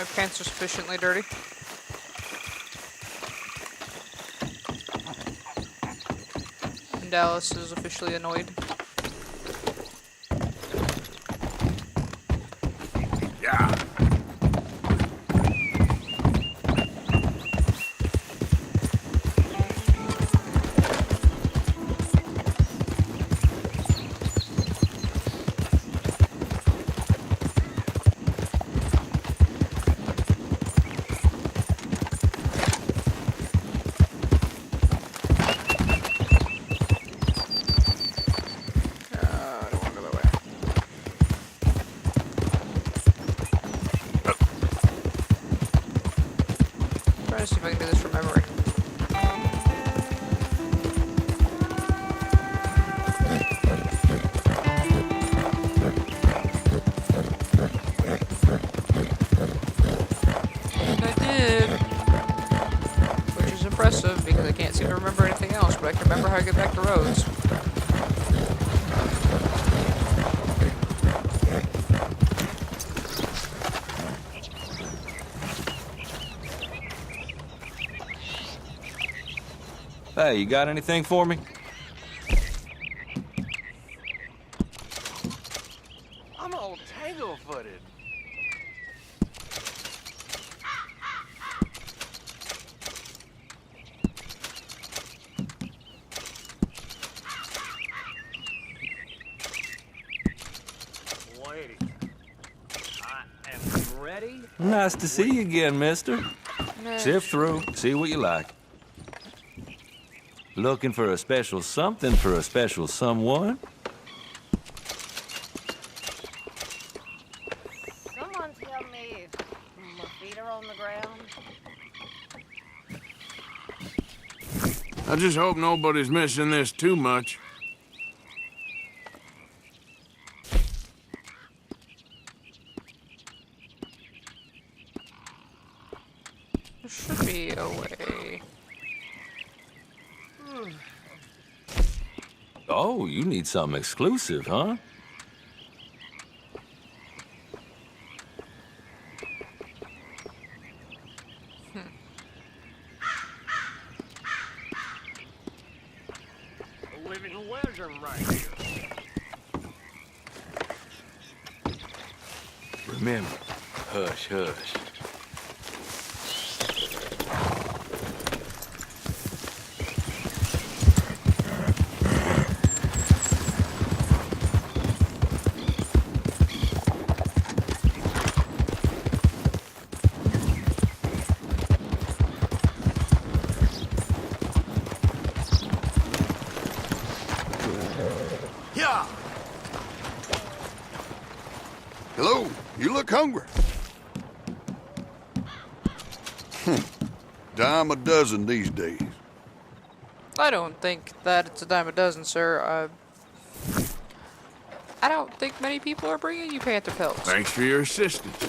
My pants are sufficiently dirty. And Dallas is officially annoyed. Yeah. I don't want to go that way. Trying to see if I can do this from memory. And I did. Which is impressive because I can't seem to remember anything else, but I can remember how to get back to roads. Hey, you got anything for me? I'm all tangle-footed. Lady, I am ready. Nice to see you again, mister. Nah. Sift through, see what you like. Looking for a special something for a special someone? Someone tell me if my feet are on the ground. I just hope nobody's missing this too much. There should be a way. Oh, you need something exclusive, huh? A living legend right here. Remember, hush, hush. Yeah. Hello, you look hungry. Dime a dozen these days. I don't think that it's a dime a dozen, sir. I don't think many people are bringing you panther pelts. Thanks for your assistance.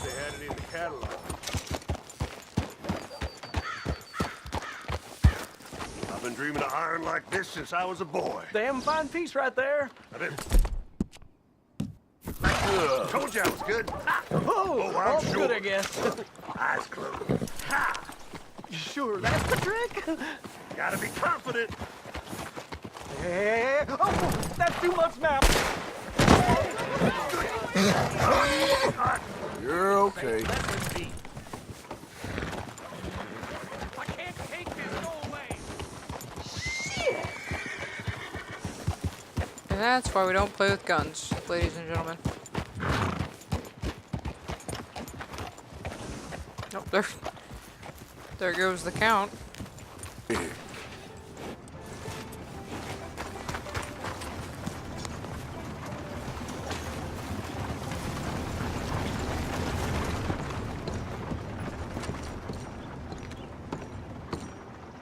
They had it in the catalog. I've been dreaming of iron like this since I was a boy. Damn fine piece right there. I didn't. Told you I was good. Oh, I'm all sure. good, I guess. Eyes closed. Ha! Sure, that's the trick. Gotta be confident. Hey, oh, that's too much now. You're okay. I can't take this. Go away. And that's why we don't play with guns, ladies and gentlemen. Nope, there goes the count.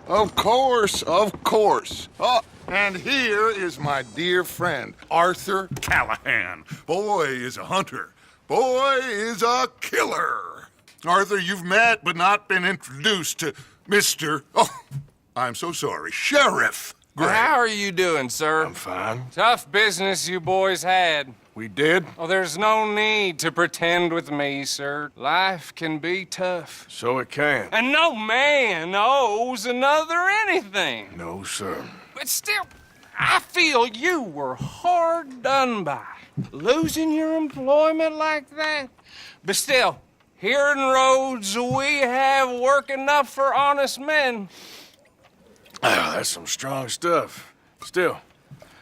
Of course, of course. Oh, and here is my dear friend, Arthur Callahan. Boy is a hunter. Boy is a killer. Arthur, you've met but not been introduced to Mr. Oh, I'm so sorry, Sheriff Gray. How are you doing, sir? I'm fine. Tough business you boys had. We did? Oh, there's no need to pretend with me, sir. Life can be tough. So it can. And no man owes another anything. No, sir. But still, I feel you were hard done by. Losing your employment like that. But still, here in Rhodes, we have work enough for honest men. Ah, that's some strong stuff. Still,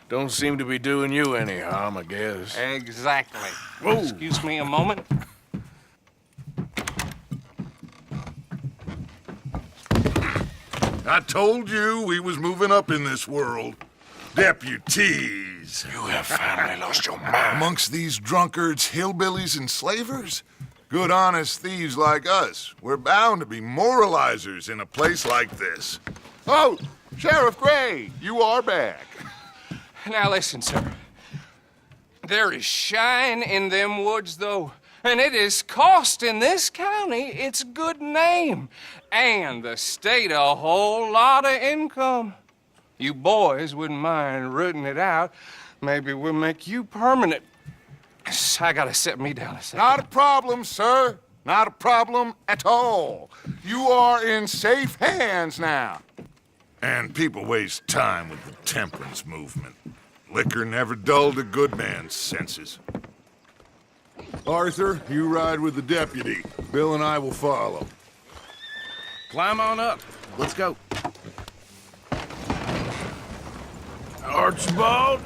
don't seem to be doing you any harm, I guess. Exactly. Whoa. Excuse me a moment. I told you we was moving up in this world. Deputies. You have finally lost your mind. Amongst these drunkards, hillbillies, and slavers? Good honest thieves like us. We're bound to be moralizers in a place like this. Oh, Sheriff Gray, you are back. Now listen, sir. There is shine in them woods, though, and it is costing this county its good name and the state a whole lot of income. You boys wouldn't mind rooting it out. Maybe we'll make you permanent. I gotta set me down a second. Not a problem, sir. Not a problem at all. You are in safe hands now. And people waste time with the temperance movement. Liquor never dulled a good man's senses. Arthur, you ride with the deputy. Bill and I will follow. Climb on up. Let's go. Archibald?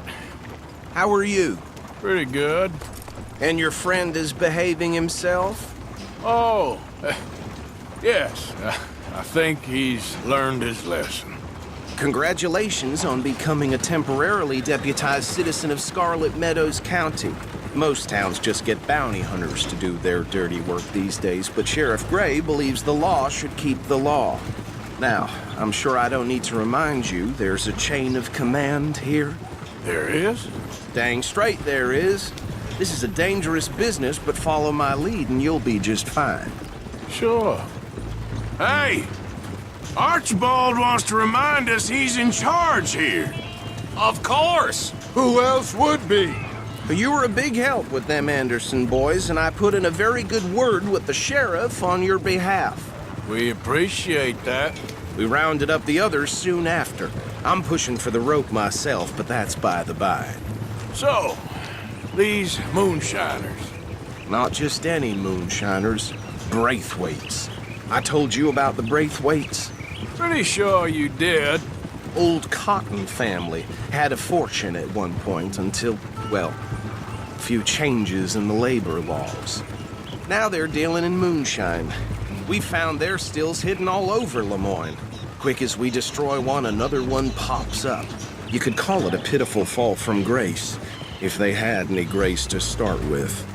How are you? Pretty good. And your friend is behaving himself? Oh, yes. I think he's learned his lesson. Congratulations on becoming a temporarily deputized citizen of Scarlet Meadows County. Most towns just get bounty hunters to do their dirty work these days, but Sheriff Gray believes the law should keep the law. Now, I'm sure I don't need to remind you there's a chain of command here. There is? Dang straight there is. This is a dangerous business, but follow my lead and you'll be just fine. Sure. Hey! Archibald wants to remind us he's in charge here. Of course! Who else would be? But you were a big help with them Anderson boys, and I put in a very good word with the sheriff on your behalf. We appreciate that. We rounded up the others soon after. I'm pushing for the rope myself, but that's by the by. So, these moonshiners. Not just any moonshiners, Braithwaites. I told you about the Braithwaites? Pretty sure you did. Old Cotton family had a fortune at one point until, well, a few changes in the labor laws. Now they're dealing in moonshine. We found their stills hidden all over Lemoyne. Quick as we destroy one, another one pops up. You could call it a pitiful fall from grace, if they had any grace to start with.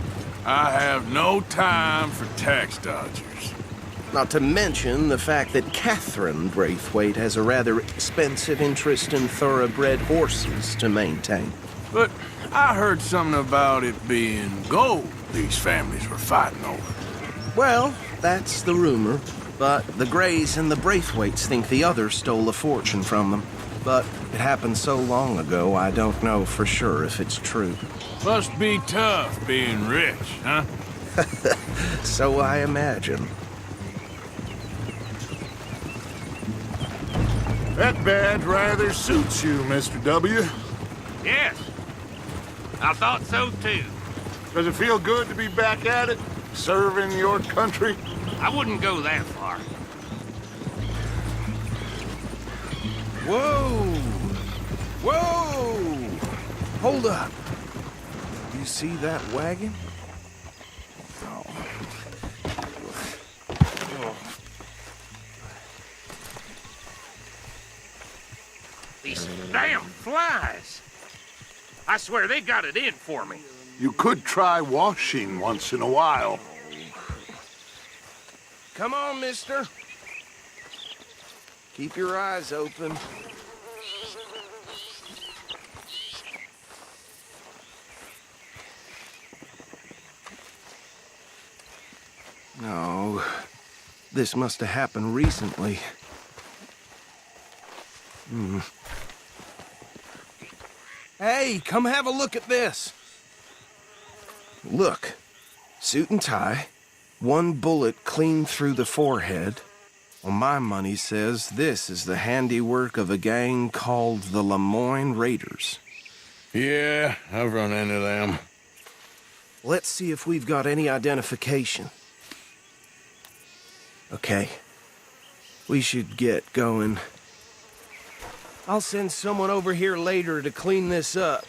I have no time for tax dodgers. Not to mention the fact that Catherine Braithwaite has a rather expensive interest in thoroughbred horses to maintain. But I heard something about it being gold these families were fighting over. Well, that's the rumor. But the Grays and the Braithwaites think the others stole a fortune from them. But it happened so long ago, I don't know for sure if it's true. Must be tough being rich, huh? So I imagine. That badge rather suits you, Mr. W. Yes, I thought so too. Does it feel good to be back at it, serving your country? I wouldn't go that far. Whoa! Whoa! Hold up. You see that wagon? Oh. These damn flies. I swear they got it in for me. You could try washing once in a while. Come on, mister. Keep your eyes open. No, this must have happened recently. Hey, come have a look at this. Look, suit and tie, one bullet clean through the forehead. Well, my money says this is the handiwork of a gang called the Lemoyne Raiders. Yeah, I've run into them. Let's see if we've got any identification. Okay. We should get going. I'll send someone over here later to clean this up.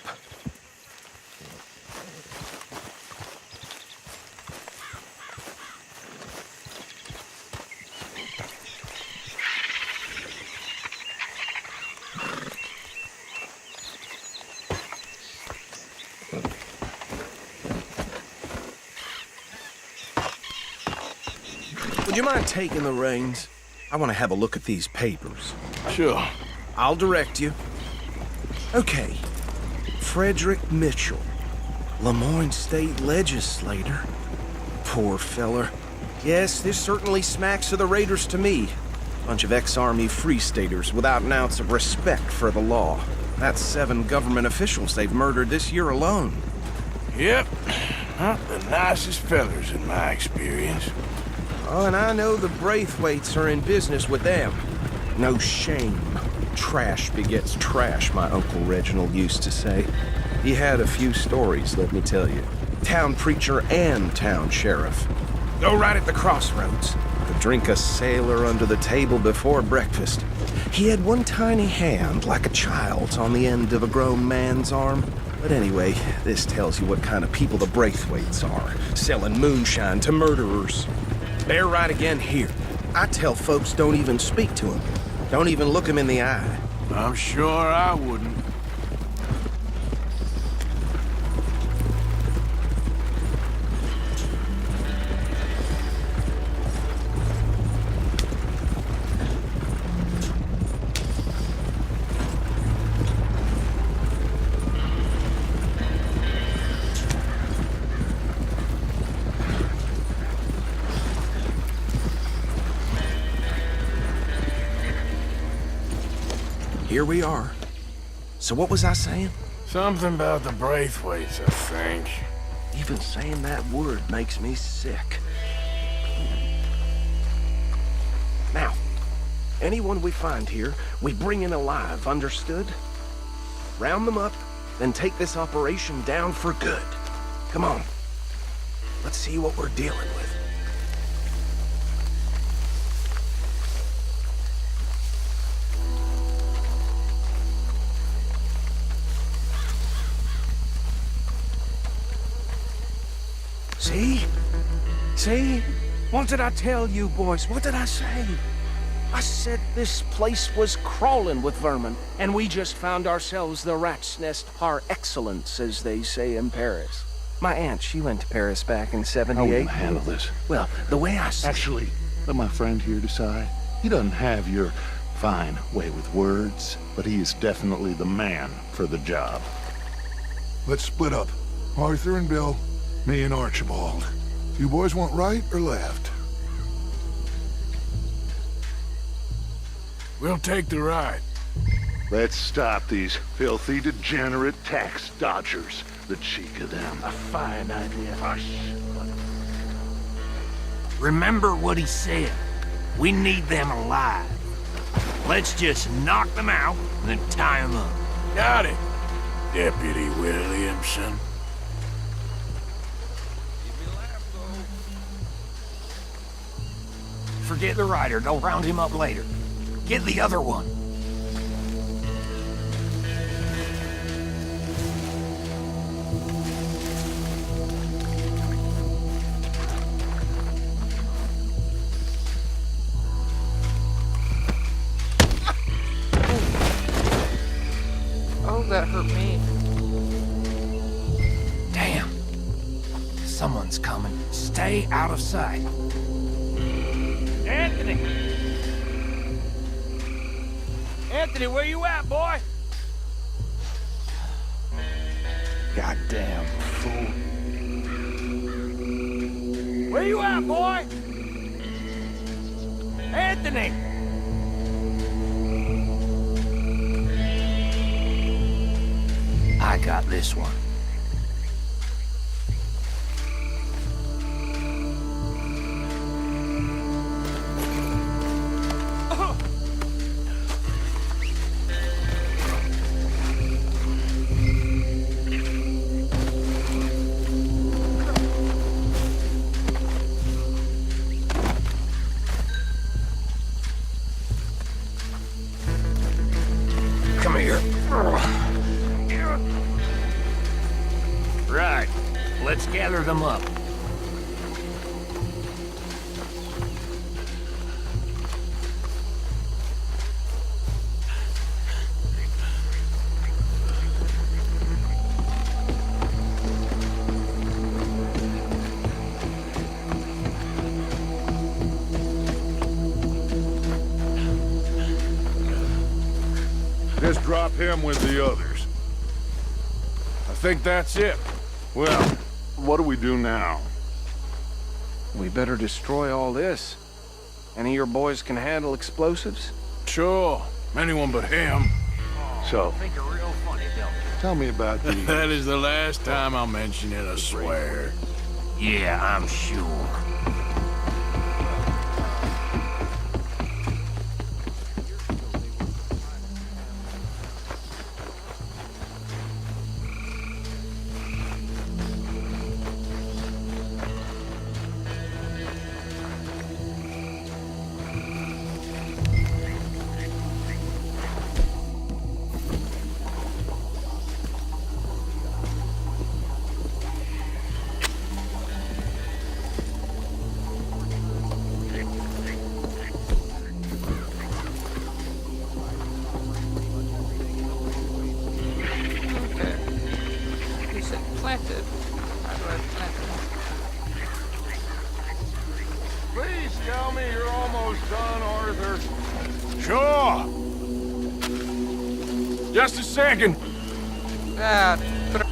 Would you mind taking the reins? I want to have a look at these papers. Sure. I'll direct you. Okay. Frederick Mitchell, Lemoyne State Legislator. Poor feller. Yes, this certainly smacks of the Raiders to me. Bunch of ex-Army Free Staters without an ounce of respect for the law. That's 7 government officials they've murdered this year alone. Yep. Not the nicest fellers in my experience. Oh, and I know the Braithwaites are in business with them. No shame. Trash begets trash, my Uncle Reginald used to say. He had a few stories, let me tell you. Town preacher and town sheriff. Go right at the crossroads. Could drink a sailor under the table before breakfast. He had one tiny hand, like a child's, on the end of a grown man's arm. But anyway, this tells you what kind of people the Braithwaites are. Selling moonshine to murderers. They're right again here. I tell folks don't even speak to them. Don't even look them in the eye. I'm sure I wouldn't. Here we are. So what was I saying? Something about the Braithwaites, I think. Even saying that word makes me sick. Now, anyone we find here, we bring in alive, understood? Round them up, then take this operation down for good. Come on. Let's see what we're dealing with. See? See? What did I tell you, boys? What did I say? I said this place was crawling with vermin, and we just found ourselves the rat's nest par excellence, as they say in Paris. My aunt, she went to Paris back in '78. How will you handle this? Well, the way I see Actually, let my friend here decide. He doesn't have your fine way with words, but he is definitely the man for the job. Let's split up. Arthur and Bill, me and Archibald. You boys want right or left? We'll take the right. Let's stop these filthy, degenerate tax dodgers. The cheek of them. A fine idea. Hush. Remember what he said. We need them alive. Let's just knock them out and then tie them up. Got it, Deputy Williamson. Forget the rider. Go round him up later. Get the other one. Oh, that hurt me. Damn. Someone's coming. Stay out of sight. Anthony! Anthony, where you at, boy? Goddamn fool. Where you at, boy? Anthony! I got this one. Come here. Right. Let's gather them up. Just drop him with the others. I think that's it. Well, what do we do now? We better destroy all this. Any of your boys can handle explosives? Sure. Anyone but him. So, Think you're real funny, don't tell me about these. That is the last time I'll mention it, I swear. you? Yeah, I'm sure. Okay. You said planted. How do I plant it? Please tell me you're almost done, Arthur. Sure. Just a second. Ah, put it.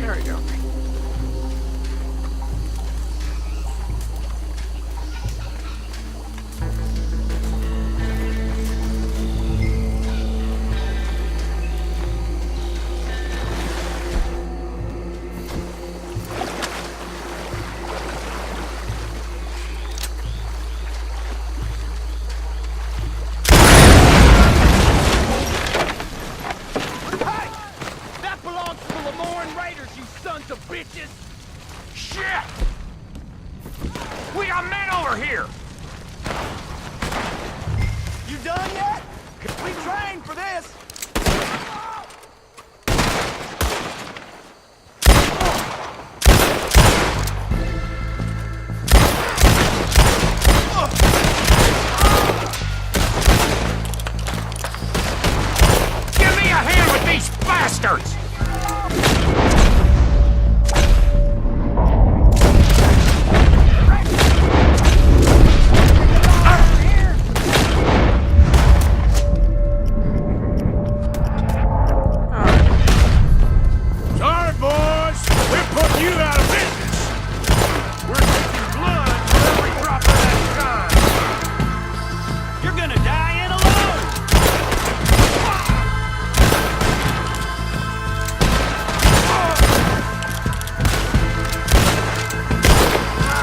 There we go. Hey! That belongs to the Lemoran Raiders, you sons of bitches! Shit! We got men over here! You done yet? We trained for this! Give me a hand with these bastards! Sorry, boys. We're putting you out of business. We're taking blood for every drop of that gun! You're gonna die in alone!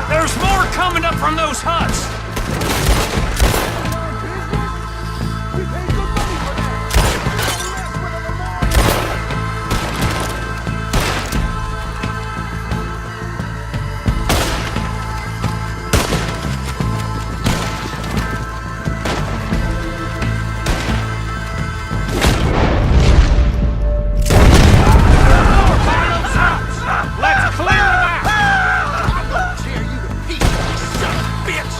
There's more coming up from those huts! We paid good money for that! Don't mess with the Lemoran! Let's clear them out! I'm gonna tear you to pieces, you son of a bitch!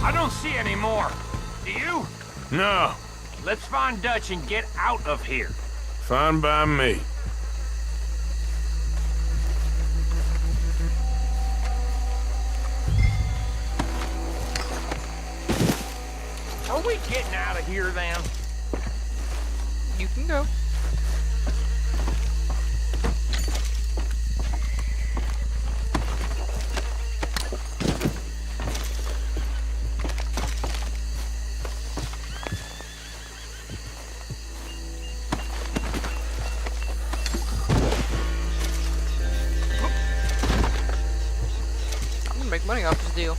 I don't see any more. Do you? No, Let's find Dutch and get out of here. fine by me. Are we getting out of here then? You can go. I'm gonna make money off this deal.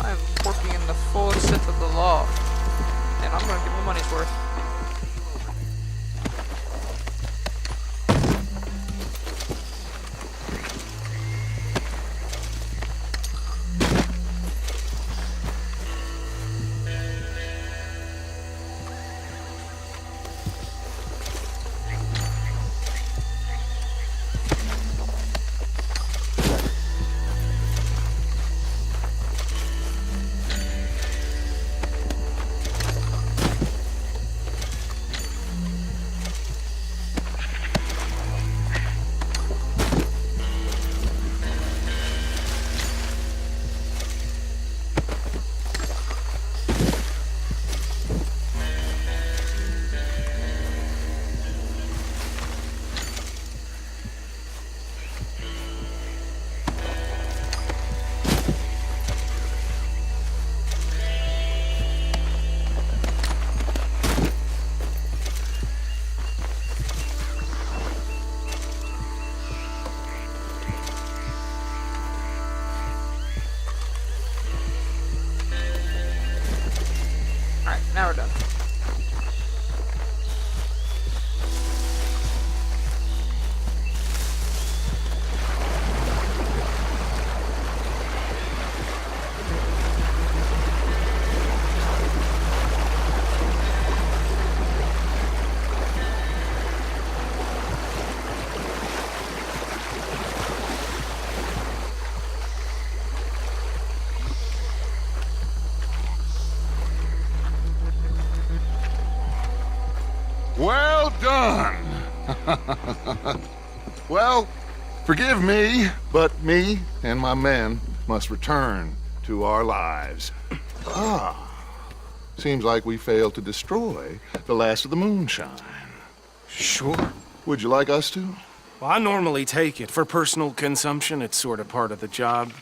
I'm working in the full extent of the law, and I'm gonna get my money's worth. Alright, now we're done. Well done. Well, forgive me, but me and my men must return to our lives. Seems like we failed to destroy the last of the moonshine. Sure. Would you like us to? Well, I normally take it. For personal consumption, it's sort of part of the job.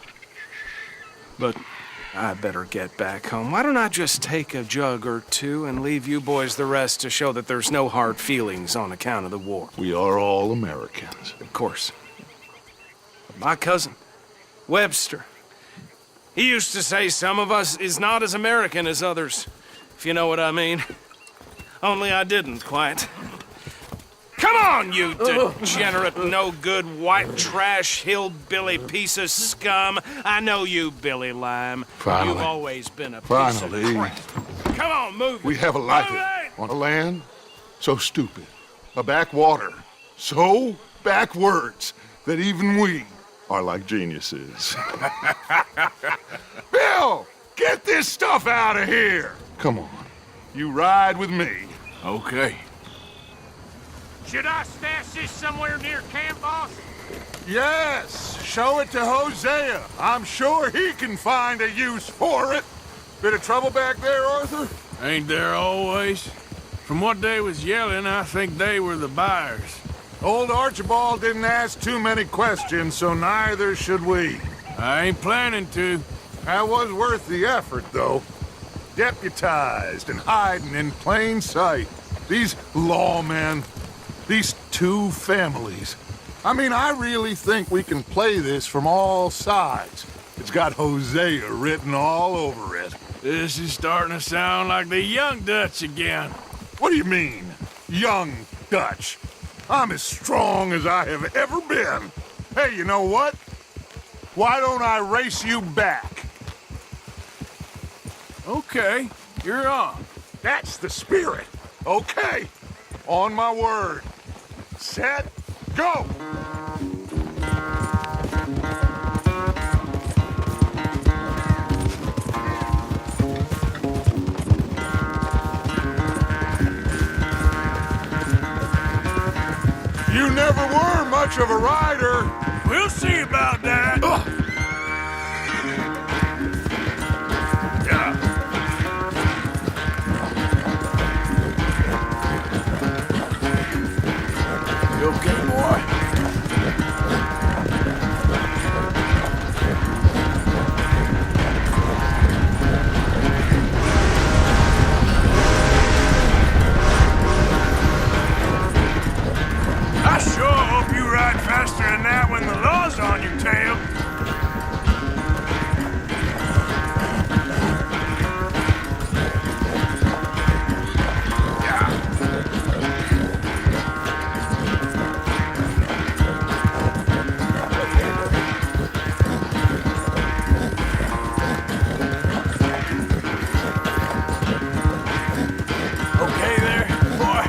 But I better get back home. Why don't I just take a jug or two and leave you boys the rest to show that there's no hard feelings on account of the war? We are all Americans. Of course. But my cousin, Webster, he used to say some of us is not as American as others, if you know what I mean. Only I didn't quite. Come on, you degenerate, no-good, white trash, hillbilly piece of scum. I know you, Billy Lime. Finally. You've always been a piece Finally. of crap. Come on, move We it. have a life Move it! on a land so stupid, a backwater so backwards that even we are like geniuses. Bill, get this stuff out of here! Come on, you ride with me. Okay. Should I stash this somewhere near camp, boss? Yes, show it to Hosea. I'm sure he can find a use for it. Bit of trouble back there, Arthur? Ain't there always? From what they was yelling, I think they were the buyers. Old Archibald didn't ask too many questions, so neither should we. I ain't planning to. That was worth the effort, though. Deputized and hiding in plain sight. These lawmen, these two families. I mean, I really think we can play this from all sides. It's got Hosea written all over it. This is starting to sound like the young Dutch again. What do you mean, young Dutch? I'm as strong as I have ever been. Hey, you know what? Why don't I race you back? Okay, you're on. That's the spirit. Okay, on my word. Set, go! You never were much of a rider. We'll see about that. Yeah. You okay, boy? I sure hope you ride faster than that when the law's on your tail. Okay there, boy?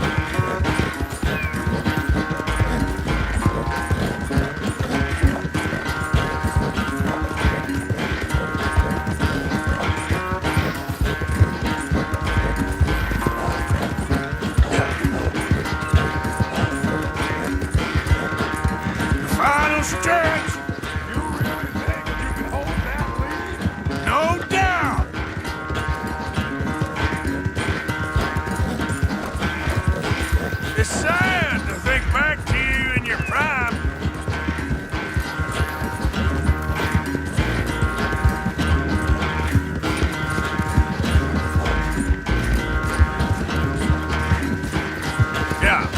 Final stretch! You really think you can hold that lead? No doubt! It's sad to think back to you in your prime. Yeah.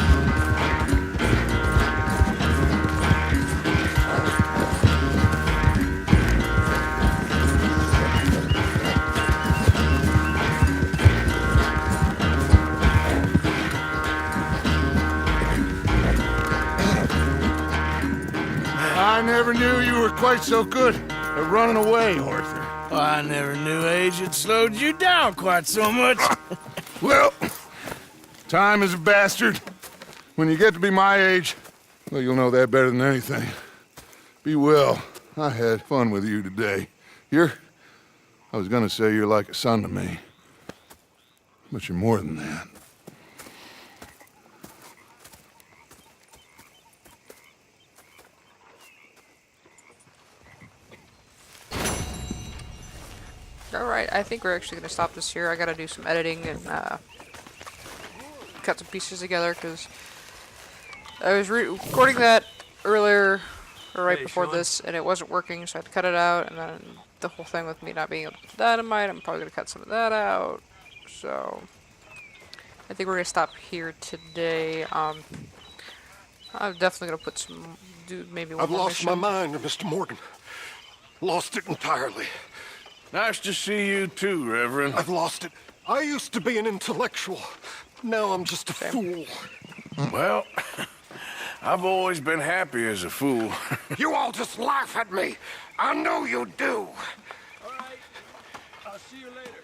I never knew you were quite so good at running away, Arthur. I never knew age had slowed you down quite so much. Well, time is a bastard. When you get to be my age, well, you'll know that better than anything. Be well. I had fun with you today. I was gonna say you're like a son to me. But you're more than that. Alright, I think we're actually going to stop this here. I gotta do some editing and cut some pieces together because I was recording that earlier, or right before this, and it wasn't working, so I had to cut it out, and then the whole thing with me not being able to put dynamite, I'm probably going to cut some of that out, so I think we're going to stop here today. I'm definitely going to put some, maybe one I've more lost mission. my mind, Mr. Morgan. Lost it entirely. Nice to see you too, Reverend. I've lost it. I used to be an intellectual. Now I'm just a fool. Well, I've always been happy as a fool. You all just laugh at me. I know you do. Alright, I'll see you later.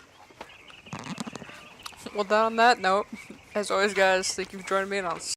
Well, down on that note, as always guys, thank you for joining me, and I'll